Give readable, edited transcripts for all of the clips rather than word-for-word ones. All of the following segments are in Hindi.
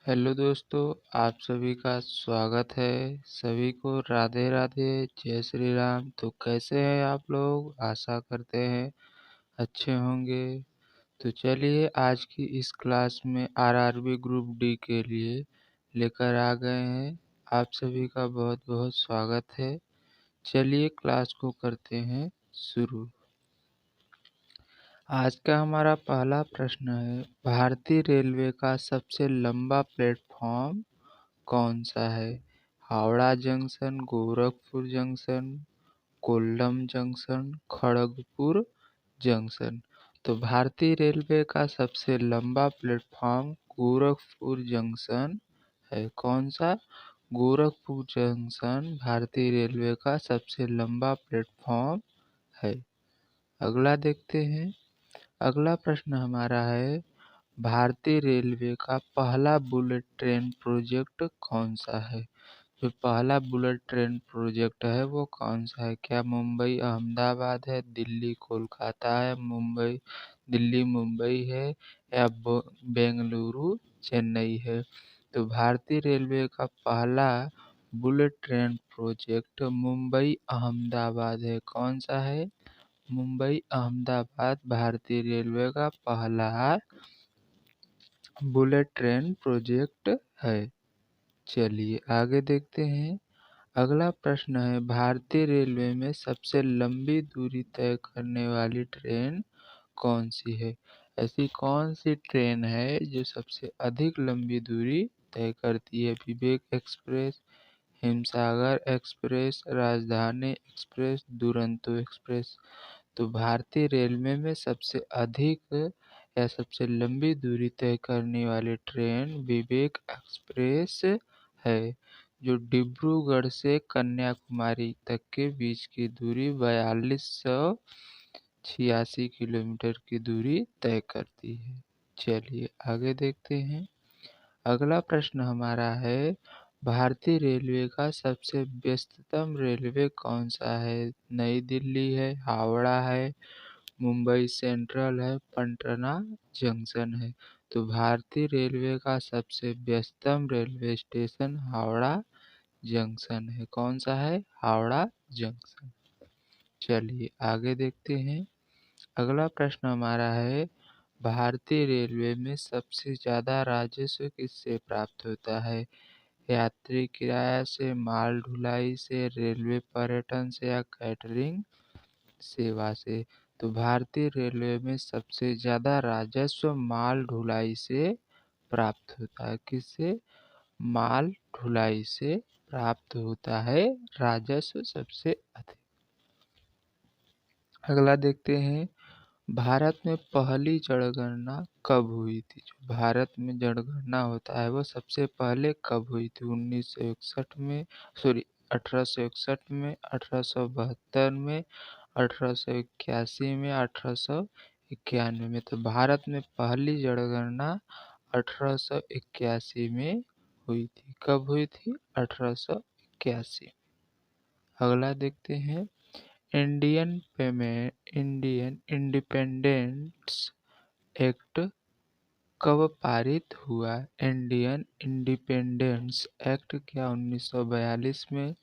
हेलो दोस्तों, आप सभी का स्वागत है। सभी को राधे राधे, जय श्री राम। तो कैसे हैं आप लोग? आशा करते हैं अच्छे होंगे। तो चलिए आज की इस क्लास में आरआरबी ग्रुप डी के लिए लेकर आ गए हैं। आप सभी का बहुत बहुत स्वागत है। चलिए क्लास को करते हैं शुरू। आज का हमारा पहला प्रश्न है, भारतीय रेलवे का सबसे लंबा प्लेटफॉर्म कौन सा है? Howrah junction, Gorakhpur junction, Kollam junction, Kharagpur junction. तो भारतीय रेलवे का सबसे लंबा प्लेटफॉर्म गोरखपुर जंक्शन है। कौन सा? गोरखपुर जंक्शन भारतीय रेलवे का सबसे लंबा प्लेटफॉर्म है। अगला देखते हैं। अगला प्रश्न हमारा है, भारतीय रेलवे का पहला बुलेट ट्रेन प्रोजेक्ट कौन सा है? जो पहला बुलेट ट्रेन प्रोजेक्ट है वो कौन सा है? क्या मुंबई अहमदाबाद है, दिल्ली कोलकाता है, दिल्ली मुंबई है, या बेंगलुरु चेन्नई है? तो भारतीय रेलवे का पहला bullet train project Mumbai Ahmedabad है। कौन सा है? मुंबई अहमदाबाद भारतीय रेलवे का पहला बुलेट ट्रेन प्रोजेक्ट है। चलिए आगे देखते हैं। अगला प्रश्न है, भारतीय रेलवे में सबसे लंबी दूरी तय करने वाली ट्रेन कौन सी है? ऐसी कौन सी ट्रेन है जो सबसे अधिक लंबी दूरी तय करती है? विवेक एक्सप्रेस, हिमसागर एक्सप्रेस, राजधानी एक्सप्रेस, दुरंतो एक्सप्रेस। तो भारतीय रेलवे में सबसे अधिक या सबसे लंबी दूरी तय करने वाली ट्रेन विवेक एक्सप्रेस है, जो डिब्रूगढ़ से कन्याकुमारी तक के बीच की दूरी 4286 किलोमीटर की दूरी तय करती है। चलिए आगे देखते हैं। अगला प्रश्न हमारा है, भारतीय रेलवे का सबसे व्यस्ततम रेलवे कौन सा है? नई दिल्ली है, हावड़ा है, मुंबई सेंट्रल है, पटना जंक्शन है। तो भारतीय रेलवे का सबसे व्यस्ततम रेलवे स्टेशन हावड़ा जंक्शन है। कौन सा है? हावड़ा जंक्शन। चलिए आगे देखते हैं। अगला प्रश्न हमारा है, भारतीय रेलवे में सबसे ज़्यादा राजस्व किससे प्राप्त होता है? यात्री किराया से, माल ढुलाई से, रेलवे पर्यटन से, या कैटरिंग सेवा से? तो भारतीय रेलवे में सबसे ज़्यादा राजस्व माल ढुलाई से प्राप्त होता है। किससे? माल ढुलाई से प्राप्त होता है राजस्व सबसे अधिक। अगला देखते हैं, भारत में पहली जनगणना कब हुई थी? जो भारत में जनगणना होता है वो सबसे पहले कब हुई थी? 1961 में, सॉरी 1861 में, 1872 में, 1881 में, 1891 में। तो भारत में पहली जनगणना 1881 में हुई थी। कब हुई थी? 1881। अगला देखते हैं, इंडियन इंडिपेंडेंस एक्ट कब पारित हुआ? इंडियन इंडिपेंडेंस एक्ट क्या 1942 में,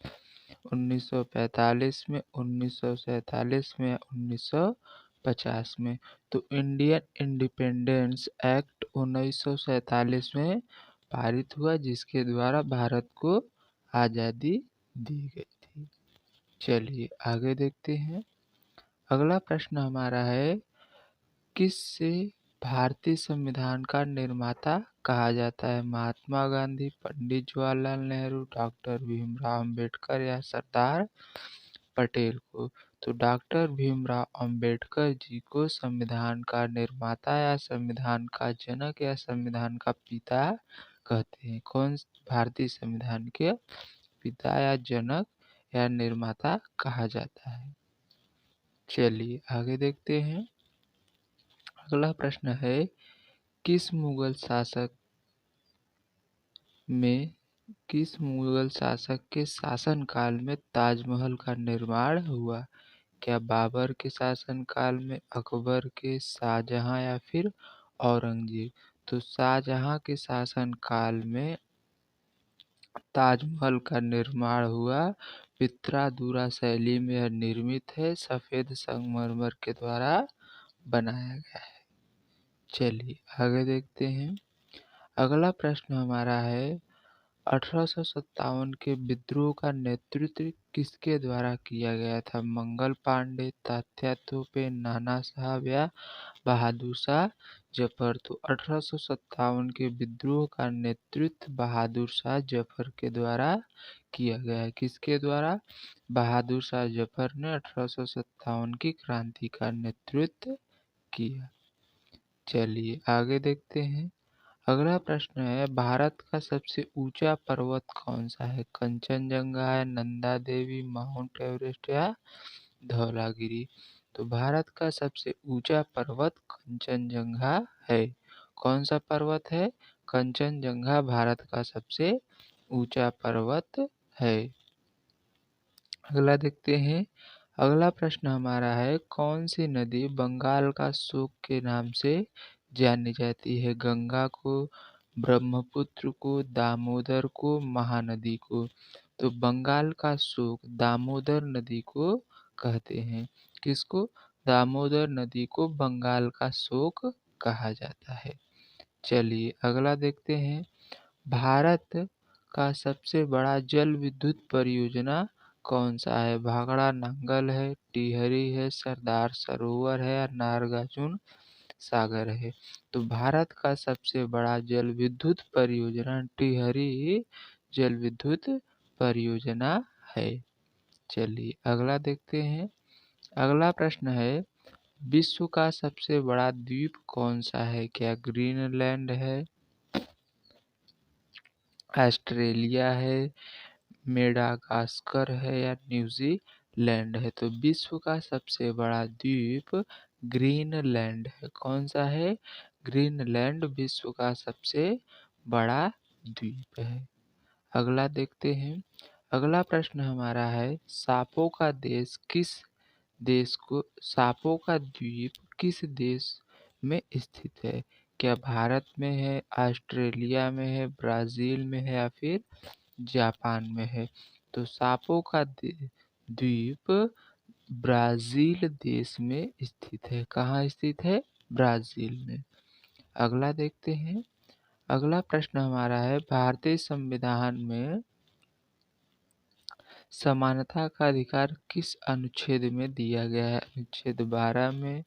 1945 में, 1947 में, या 1950 में? तो इंडियन इंडिपेंडेंस एक्ट 1947 में पारित हुआ, जिसके द्वारा भारत को आज़ादी दी गई थी। चलिए आगे देखते हैं। अगला प्रश्न हमारा है, किससे भारतीय संविधान का निर्माता कहा जाता है? महात्मा गांधी, पंडित जवाहरलाल नेहरू, डॉक्टर भीमराव अंबेडकर, या सरदार पटेल को? तो डॉक्टर भीमराव अंबेडकर जी को संविधान का निर्माता या संविधान का जनक या संविधान का पिता कहते हैं। कौन भारतीय संविधान के पिता या जनक या निर्माता कहा जाता है? चलिए आगे देखते हैं। अगला प्रश्न है, किस मुगल शासक में किस मुगल शासक के शासनकाल में ताजमहल का निर्माण हुआ? क्या बाबर के शासनकाल में, अकबर के, शाहजहां, या फिर औरंगजेब? तो शाहजहां के शासनकाल में ताजमहल का निर्माण हुआ। पित्रादुरा शैली में यह निर्मित है, सफेद संगमरमर के द्वारा बनाया गया है। चलिए आगे देखते हैं। अगला प्रश्न हमारा है 1857 के विद्रोह का नेतृत्व किसके द्वारा किया गया था? मंगल पांडे, तात्या तोपे, नाना साहब या बहादुर शाह जफर। तो 1857 के विद्रोह का नेतृत्व बहादुर शाह जफर के द्वारा किया गया है। किसके द्वारा? बहादुर शाह जफर ने 1857 की क्रांति का नेतृत्व किया। चलिए आगे देखते हैं। अगला प्रश्न है भारत का सबसे ऊंचा पर्वत कौन सा है? कंचनजंगा है, नंदा देवी, माउंट एवरेस्ट या धौलागिरी। तो भारत का सबसे ऊंचा पर्वत कंचनजंगा है। कौन सा पर्वत है? कंचनजंगा भारत का सबसे ऊंचा पर्वत है। अगला देखते हैं। अगला प्रश्न हमारा है कौन सी नदी बंगाल का शोक के नाम से जानी जाती है? गंगा को, ब्रह्मपुत्र को, दामोदर को, महानदी को। तो बंगाल का शोक दामोदर नदी को कहते हैं। किसको? दामोदर नदी को बंगाल का शोक कहा जाता है। चलिए अगला देखते हैं। भारत का सबसे बड़ा जल विद्युत परियोजना कौन सा है? भाखड़ा नांगल है, टिहरी है, सरदार सरोवर है या नागार्जुन सागर है। तो भारत का सबसे बड़ा जल विद्युत परियोजना टिहरी जल विद्युत परियोजना है। चलिए अगला देखते हैं। अगला प्रश्न है विश्व का सबसे बड़ा द्वीप कौन सा है? क्या ग्रीनलैंड है, ऑस्ट्रेलिया है, मेडागास्कर है या न्यूजीलैंड है? तो विश्व का सबसे बड़ा द्वीप ग्रीनलैंड है। कौन सा है? ग्रीनलैंड विश्व का सबसे बड़ा द्वीप है। अगला देखते हैं। अगला प्रश्न हमारा है सांपों का द्वीप किस देश में स्थित है? क्या भारत में है, ऑस्ट्रेलिया में है, ब्राजील में है या फिर जापान में है? तो सांपों का द्वीप ब्राजील देश में स्थित है। कहाँ स्थित है? ब्राजील में। अगला देखते हैं। अगला प्रश्न हमारा है भारतीय संविधान में समानता का अधिकार किस अनुच्छेद में दिया गया है? अनुच्छेद 12 में,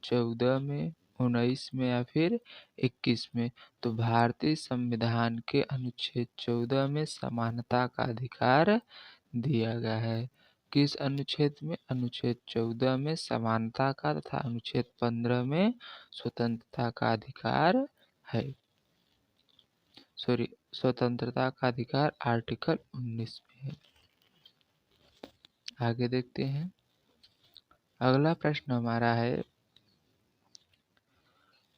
14 में, 19 में या फिर 21 में? तो भारतीय संविधान के अनुच्छेद 14 में समानता का अधिकार दिया गया है। किस अनुच्छेद में? अनुच्छेद 14 में समानता का तथा अनुच्छेद 15 में स्वतंत्रता का अधिकार है। स्वतंत्रता का अधिकार आर्टिकल 19 में है। आगे देखते हैं। अगला प्रश्न हमारा है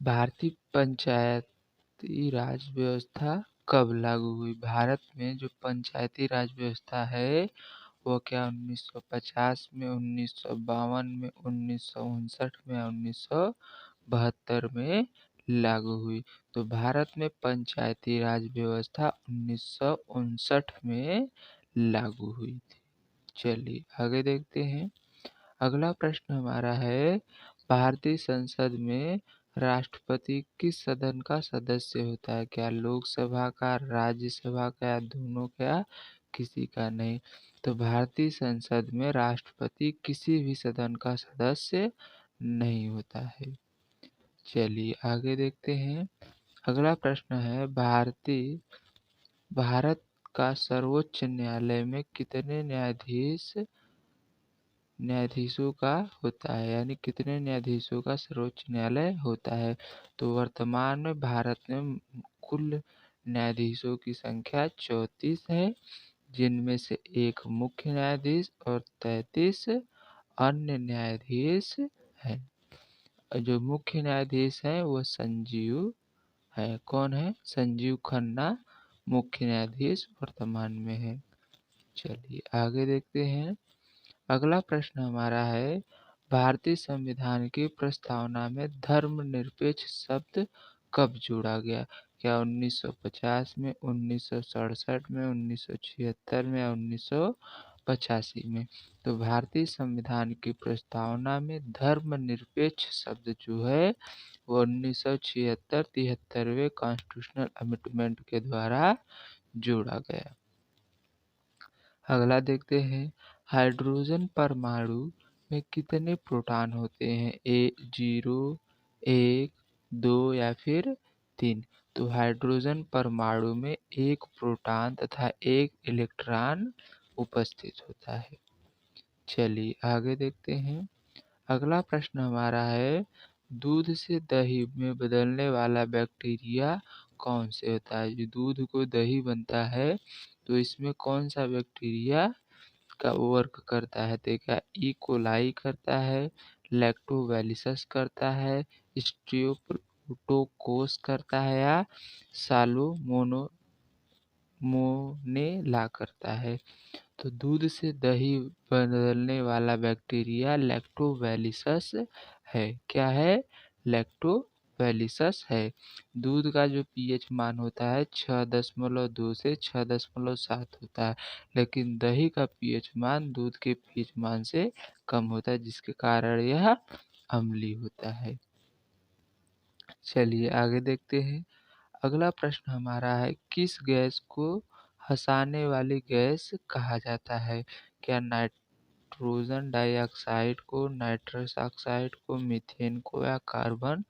भारतीय पंचायती राज व्यवस्था कब लागू हुई? भारत में जो पंचायती राज व्यवस्था है वो क्या 1950 में, 1952 में, 1959 में, 1972 में लागू हुई? तो भारत में पंचायती राज व्यवस्था 1959 में लागू हुई थी। चलिए आगे देखते हैं। अगला प्रश्न हमारा है भारतीय संसद में राष्ट्रपति किस सदन का सदस्य होता है? क्या लोकसभा का, राज्यसभा का या दोनों का या किसी का नहीं? तो भारतीय संसद में राष्ट्रपति किसी भी सदन का सदस्य नहीं होता है। चलिए आगे देखते हैं। अगला प्रश्न है भारत का सर्वोच्च न्यायालय में कितने न्यायाधीशों का होता है? यानी कितने न्यायाधीशों का सर्वोच्च न्यायालय होता है? तो वर्तमान में भारत में कुल न्यायाधीशों की संख्या 34 है, जिनमें से एक मुख्य न्यायाधीश और 33 अन्य न्यायाधीश हैं। जो मुख्य न्यायाधीश है वो संजीव है। कौन है? संजीव खन्ना मुख्य न्यायाधीश वर्तमान में है। चलिए आगे देखते हैं। अगला प्रश्न हमारा है भारतीय संविधान की प्रस्तावना में धर्मनिरपेक्ष शब्द कब जोड़ा गया? क्या 1950 में, 1967 में, 1976 में या 1985 में? तो भारतीय संविधान की प्रस्तावना में धर्मनिरपेक्ष शब्द जो है वो 1976 73वें कॉन्स्टिट्यूशनल अमेंडमेंट के द्वारा जोड़ा गया। अगला देखते हैं, हाइड्रोजन परमाणु में कितने प्रोटॉन होते हैं? 0, 1, 2 या फिर 3? तो हाइड्रोजन परमाणु में एक प्रोटॉन तथा एक इलेक्ट्रॉन उपस्थित होता है। चलिए आगे देखते हैं। अगला प्रश्न हमारा है, दूध से दही में बदलने वाला बैक्टीरिया कौन से होता है? जो दूध को दही बनता है तो इसमें कौन सा बैक्टीरिया का वर्क करता है? तो क्या ई कोलाई करता है, लैक्टोबैसिलस करता है, स्ट्रेप्टोकोकस करता है या साल्मोनेला करता है? तो दूध से दही बदलने वाला बैक्टीरिया लैक्टोबैसिलस है। क्या है? लैक्टोबैसिलस है। दूध का जो पीएच मान होता है 6.2 से 6.7 होता है, लेकिन दही का पीएच मान दूध के पीएच मान से कम होता है, जिसके कारण यह अम्लीय होता है। चलिए आगे देखते हैं। अगला प्रश्न हमारा है, किस गैस को हंसाने वाली गैस कहा जाता है? क्या नाइट्रोजन डाइऑक्साइड को, नाइट्रस ऑक्साइड को, मीथेन को या कार्बन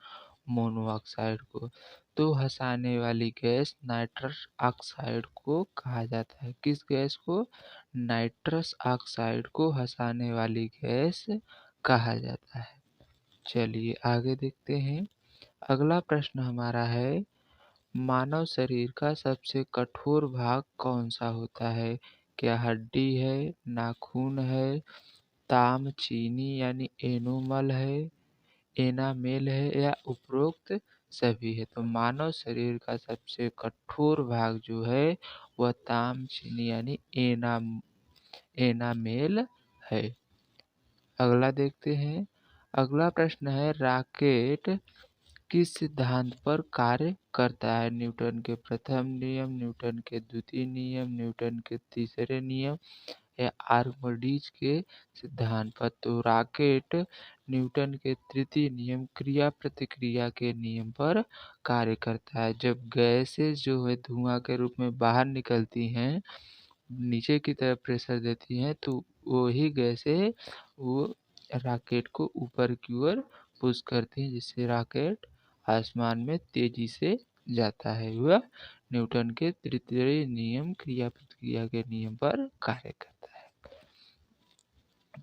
मोनोऑक्साइड को? तो हंसाने वाली गैस नाइट्रस ऑक्साइड को कहा जाता है। किस गैस को? नाइट्रस ऑक्साइड को हंसाने वाली गैस कहा जाता है। चलिए आगे देखते हैं। अगला प्रश्न हमारा है, मानव शरीर का सबसे कठोर भाग कौन सा होता है? क्या हड्डी है, नाखून है, ताम चीनी यानी एनोमल है, एनामेल है या उपरोक्त सभी है? तो मानव शरीर का सबसे कठोर भाग जो है वह ताम चीनी यानी एनामेल है। अगला देखते हैं। अगला प्रश्न है, रॉकेट किस सिद्धांत पर कार्य करता है? न्यूटन के प्रथम नियम, न्यूटन के द्वितीय नियम, न्यूटन के तीसरे नियम या आर्किमिडीज के सिद्धांत पर? तो रॉकेट न्यूटन के तृतीय नियम क्रिया प्रतिक्रिया के नियम पर कार्य करता है। जब गैसेस जो है धुआं के रूप में बाहर निकलती हैं, नीचे की तरफ प्रेशर देती हैं, तो वही गैसें वो रॉकेट को ऊपर की ओर पुश करती हैं, जिससे रॉकेट आसमान में तेजी से जाता है। वह न्यूटन के तृतीय नियम क्रिया प्रतिक्रिया के नियम पर कार्य करता है।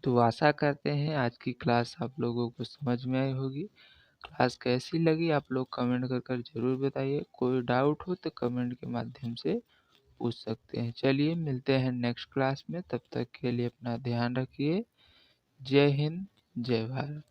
तो आशा करते हैं आज की क्लास आप लोगों को समझ में आई होगी। क्लास कैसी लगी आप लोग कमेंट कर जरूर बताइए। कोई डाउट हो तो कमेंट के माध्यम से पूछ सकते हैं। चलिए मिलते हैं नेक्स्ट क्लास में, तब तक के लिए अपना ध्यान रखिए। जय हिंद, जय भारत।